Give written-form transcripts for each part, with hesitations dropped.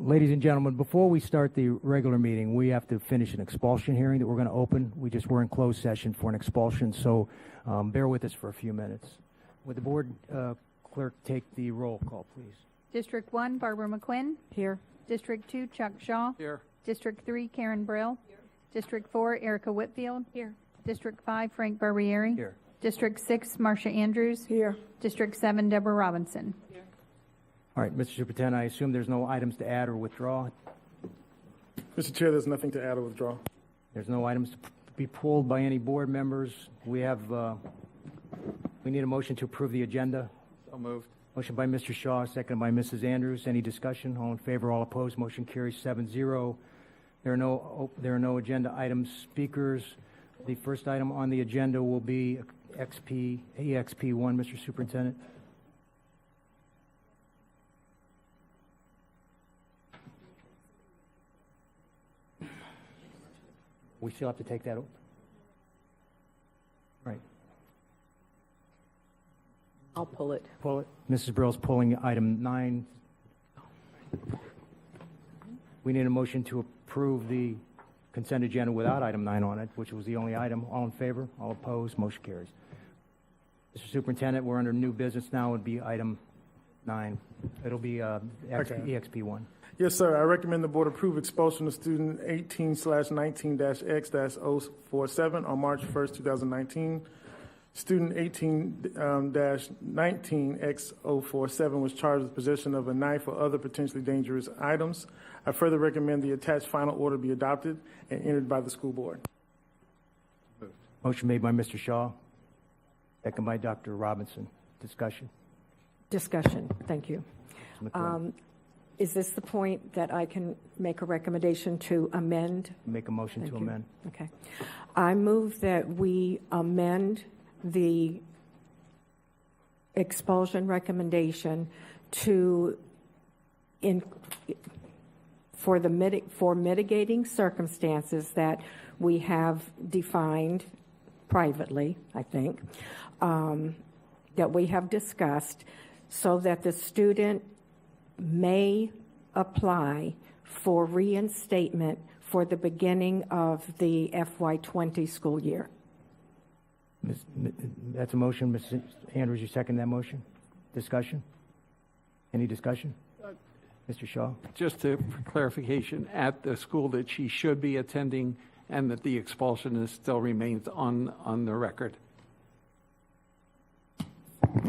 Ladies and gentlemen, before we start the regular meeting, we have to finish an expulsion hearing that we're going to open. We just were in closed session for an expulsion, so bear with us for a few minutes. Would the board clerk take the roll call, please? District 1, Barbara McQuinn. Here. District 2, Chuck Shaw. Here. District 3, Karen Brill. Here. District 4, Erica Whitfield. Here. District 5, Frank Barbieri. Here. District 6, Marcia Andrews. Here. District 7, Deborah Robinson. Here. All right, Mr. Superintendent, I assume there's no items to add or withdraw? Mr. Chair, there's nothing to add or withdraw. There's no items to be pulled by any board members. We have, we need a motion to approve the agenda. So moved. Motion by Mr. Shaw, seconded by Mrs. Andrews. Any discussion? All in favor, all opposed. Motion carries 7-0. There are no agenda items. Speakers. The first item on the agenda will be EXP1, Mr. Superintendent. We still have to take that up. Right. I'll pull it. Pull it. Mrs. Brill's pulling item 9. We need a motion to approve the consent agenda without item 9 on it, which was the only item. All in favor? All opposed? Motion carries. Mr. Superintendent, we're under new business now. It would be item 9. It'll be EXP1. Yes, sir. I recommend the board approve expulsion of student 18/19-X-047 on March 1st, 2019. Student 18-19-X-047 was charged with possession of a knife or other potentially dangerous items. I further recommend the attached final order be adopted and entered by the school board. Motion made by Mr. Shaw, second by Dr. Robinson. Discussion. Discussion. Thank you. Is this the point that I can make a recommendation to amend? Make a motion to amend. Okay. I move that we amend the expulsion recommendation to for mitigating circumstances that we have defined privately, I think, that we have discussed, so that the student may apply for reinstatement for the beginning of the FY20 school year. That's a motion. Ms. Andrews, you second that motion? Discussion? Any discussion? Mr. Shaw? Just for clarification, at the school that she should be attending and that the expulsion still remains on the record.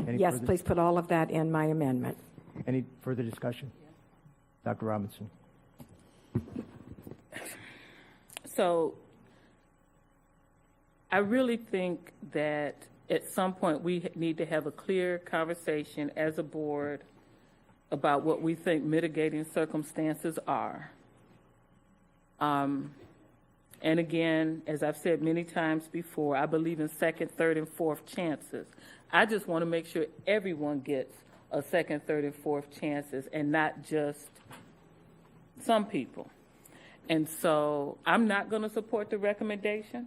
Yes, please put all of that in my amendment. Any further discussion? Dr. Robinson. So I really think that at some point we need to have a clear conversation as a board about what we think mitigating circumstances are. And again, as I've said many times before, I believe in second, third, and fourth chances. I just want to make sure everyone gets a second, third, and fourth chances and not just some people. And so I'm not going to support the recommendation,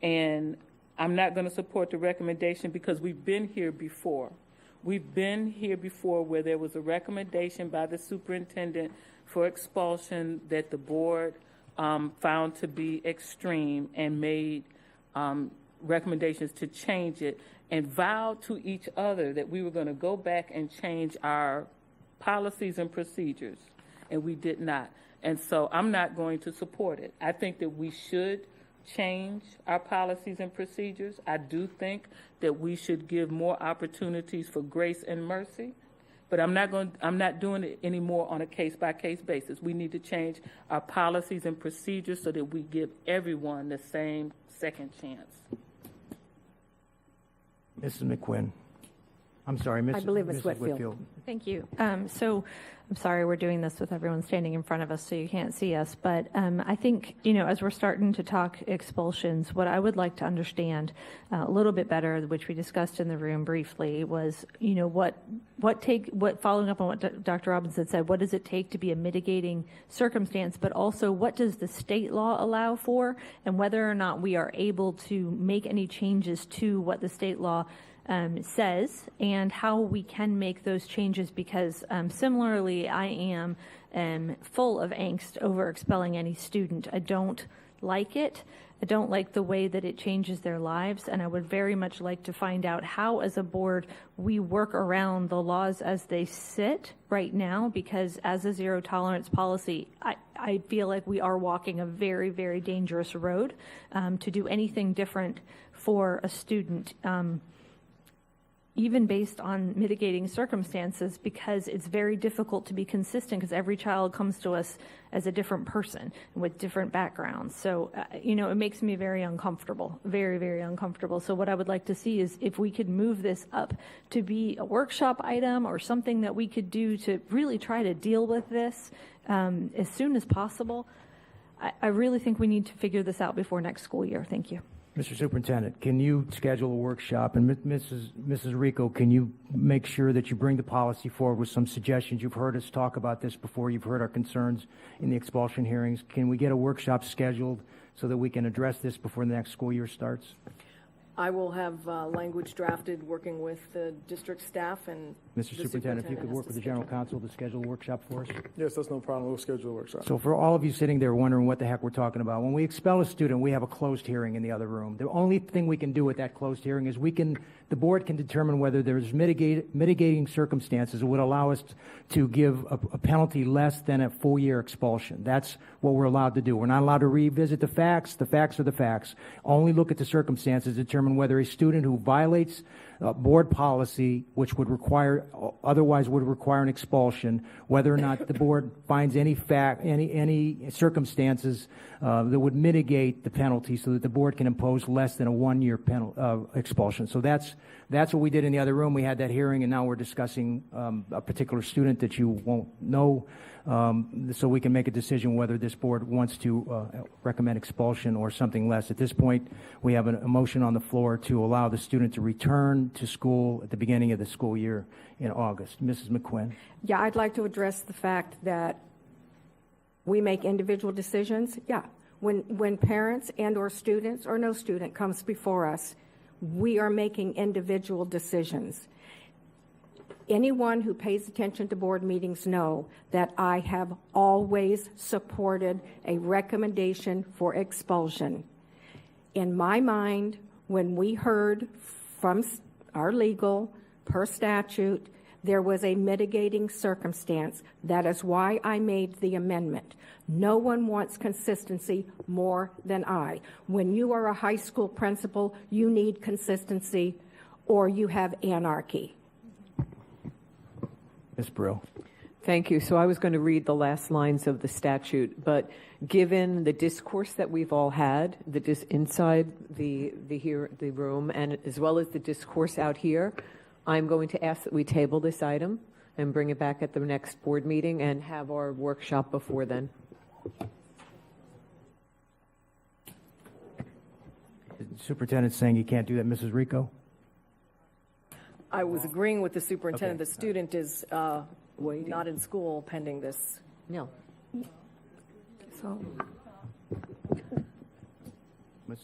and I'm not going to support the recommendation because we've been here before. We've been here before where there was a recommendation by the superintendent for expulsion that the board found to be extreme and made recommendations to change it, and vowed to each other that we were going to go back and change our policies and procedures, and we did not. And so I'm not going to support it. I think that we should change our policies and procedures. I do think that we should give more opportunities for grace and mercy, but I'm not doing it anymore on a case-by-case basis. We need to change our policies and procedures so that we give everyone the same second chance. Mrs. McQuinn. I'm sorry, Mrs. I believe it's Whitfield. Thank you. So I'm sorry we're doing this with everyone standing in front of us so you can't see us. But I think, as we're starting to talk expulsions, what I would like to understand a little bit better, which we discussed in the room briefly, was, what following up on what Dr. Robinson said, what does it take to be a mitigating circumstance, but also what does the state law allow for, and whether or not we are able to make any changes to what the state law says and how we can make those changes, because similarly, I am full of angst over expelling any student. I don't like it. I don't like the way that it changes their lives, and I would very much like to find out how, as a board, we work around the laws as they sit right now, because as a zero tolerance policy, I feel like we are walking a very, very dangerous road to do anything different for a student, even based on mitigating circumstances, because it's very difficult to be consistent, because every child comes to us as a different person with different backgrounds. So, it makes me very uncomfortable, very, very uncomfortable. So what I would like to see is if we could move this up to be a workshop item or something that we could do to really try to deal with this as soon as possible. I really think we need to figure this out before next school year. Thank you. Mr. Superintendent, can you schedule a workshop? And Mrs. Rico, can you make sure that you bring the policy forward with some suggestions? You've heard us talk about this before. You've heard our concerns in the expulsion hearings. Can we get a workshop scheduled so that we can address this before the next school year starts? I will have language drafted, working with the district staff and Mr. Superintendent, if you could work with the general counsel to schedule a workshop for us. Yes, that's no problem. We'll schedule a workshop. So for all of you sitting there wondering what the heck we're talking about, when we expel a student, we have a closed hearing in the other room. The only thing we can do with that closed hearing is the board can determine whether there's mitigating circumstances that would allow us to give a penalty less than a full year expulsion. That's what we're allowed to do. We're not allowed to revisit the facts. The facts are the facts. Only look at the circumstances, determine whether a student who violates board policy, which otherwise would require an expulsion, whether or not the board finds any circumstances that would mitigate the penalty, so that the board can impose less than a 1 year expulsion. So that's what we did in the other room. We had that hearing, and now we're discussing a particular student that you won't know, so we can make a decision whether this board wants to recommend expulsion or something less. At this point, we have a motion on the floor to allow the student to return to school at the beginning of the school year in August. Mrs. McQuinn. Yeah, I'd like to address the fact that we make individual decisions. Yeah, when parents and or students or no student comes before us, we are making individual decisions. Anyone who pays attention to board meetings know that I have always supported a recommendation for expulsion. In my mind, when we heard from our legal, per statute, there was a mitigating circumstance. That is why I made the amendment. No one wants consistency more than I. When you are a high school principal, you need consistency or you have anarchy. Ms. Brill. Thank you. So I was going to read the last lines of the statute, but given the discourse that we've all had, inside the room, and as well as the discourse out here, I'm going to ask that we table this item and bring it back at the next board meeting and have our workshop before then. The superintendent's saying you can't do that, Mrs. Rico? I was agreeing with the superintendent. Okay. The student is not in school pending this. No. So,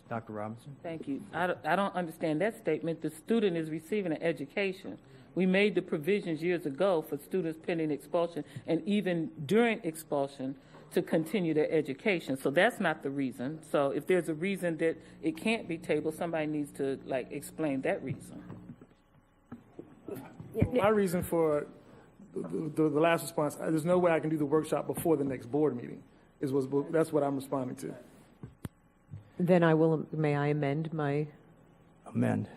Dr. Robinson? Thank you. I don't understand that statement. The student is receiving an education. We made the provisions years ago for students pending expulsion and even during expulsion to continue their education. So that's not the reason. So if there's a reason that it can't be tabled, somebody needs to explain that reason. My reason for the last response, there's no way I can do the workshop before the next board meeting. That's what I'm responding to. Then may I amend my? Amend.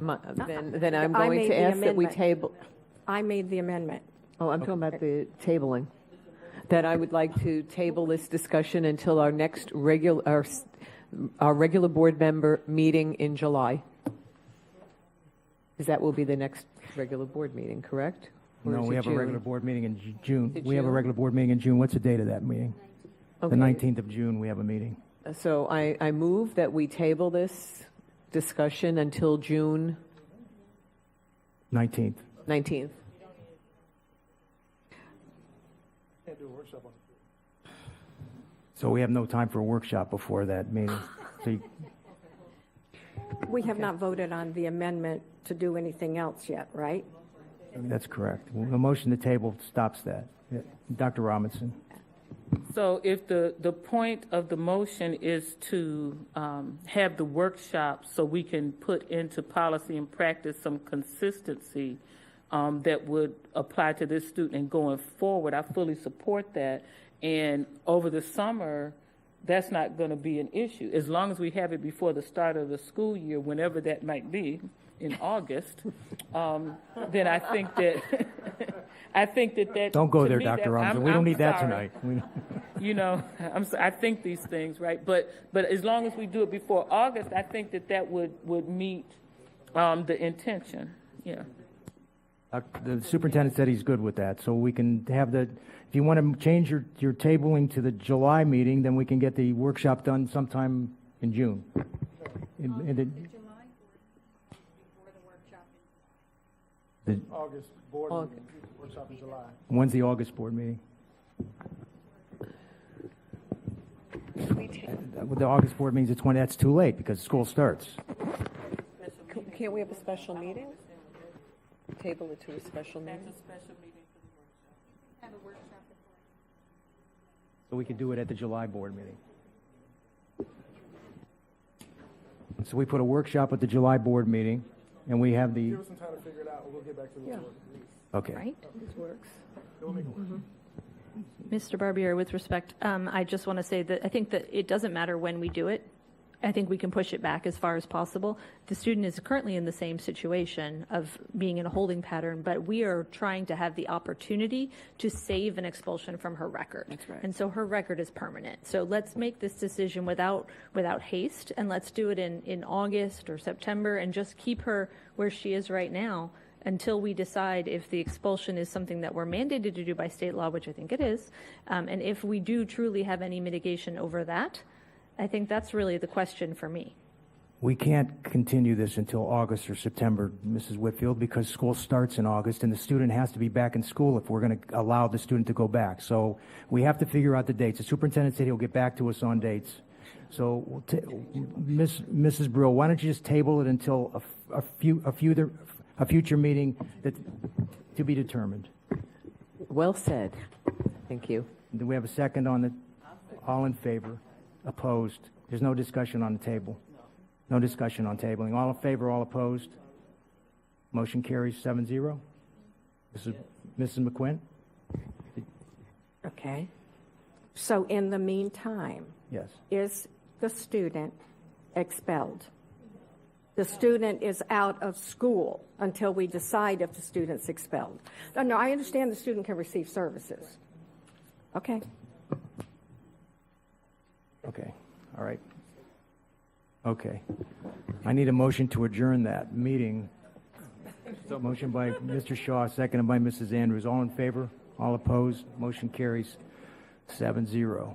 Then I'm going to ask that we table. I made the amendment. Oh, I'm talking about the tabling. That I would like to table this discussion until our next regular board member meeting in July. Because that will be the next regular board meeting, correct? Or No, is we it have a June? regular board meeting in June. Is it We have a June? regular board meeting in June. What's the date of that meeting? Okay. The 19th of June, we have a meeting. So I move that we table this discussion until June 19th. 19th. So we have no time for a workshop before that meeting. So We have not voted on the amendment to do anything else yet, right? That's correct. The motion to table stops that. Yeah. Dr. Robinson? So if the point of the motion is to have the workshop so we can put into policy and practice some consistency that would apply to this student and going forward, I fully support that. And over the summer, that's not going to be an issue. As long as we have it before the start of the school year, whenever that might be, in August, then I think that that. Don't go to there, me, Dr. that- Robinson. We I'm don't need that sorry. tonight. You know, I think these things, right? But as long as we do it before August, I think that would meet the intention. Yeah. The superintendent said he's good with that, so we can have the, if you want to change your tabling to the July meeting, then we can get the workshop done sometime in June. August board meeting, workshop in July. When's the August board meeting? The August board meeting's the 20th. That's too late because school starts. Can't we have a special meeting? Table it to a special meeting? So we could do it at the July board meeting. So we put a workshop at the July board meeting, and we have the, Give us some time to figure it out, and we'll get back to the board. okay. Right? This works. Mr. Barbier, with respect, I just want to say that I think that it doesn't matter when we do it. I think we can push it back as far as possible. The student is currently in the same situation of being in a holding pattern, but we are trying to have the opportunity to save an expulsion from her record. That's right. And so her record is permanent. So let's make this decision without haste, and let's do it in August or September and just keep her where she is right now until we decide if the expulsion is something that we're mandated to do by state law, which I think it is, and if we do truly have any mitigation over that. I think that's really the question for me. We can't continue this until August or September, Mrs. Whitfield, because school starts in August, and the student has to be back in school if we're going to allow the student to go back. So we have to figure out the dates. The superintendent said he'll get back to us on dates. So, Mrs. Brill, why don't you just table it until a future meeting to be determined? Well said. Thank you. Do we have a second on the, all in favor? Opposed? There's no discussion on the table. No discussion on tabling. All in favor, all opposed? Motion carries 7-0. Mrs. McQuinn? Okay. So in the meantime, Yes. is the student expelled? The student is out of school until we decide if the student's expelled. No, I understand the student can receive services. Okay. Okay. All right. Okay. I need a motion to adjourn that meeting. Motion by Mr. Shaw, seconded by Mrs. Andrews. All in favor? All opposed? Motion carries 7-0.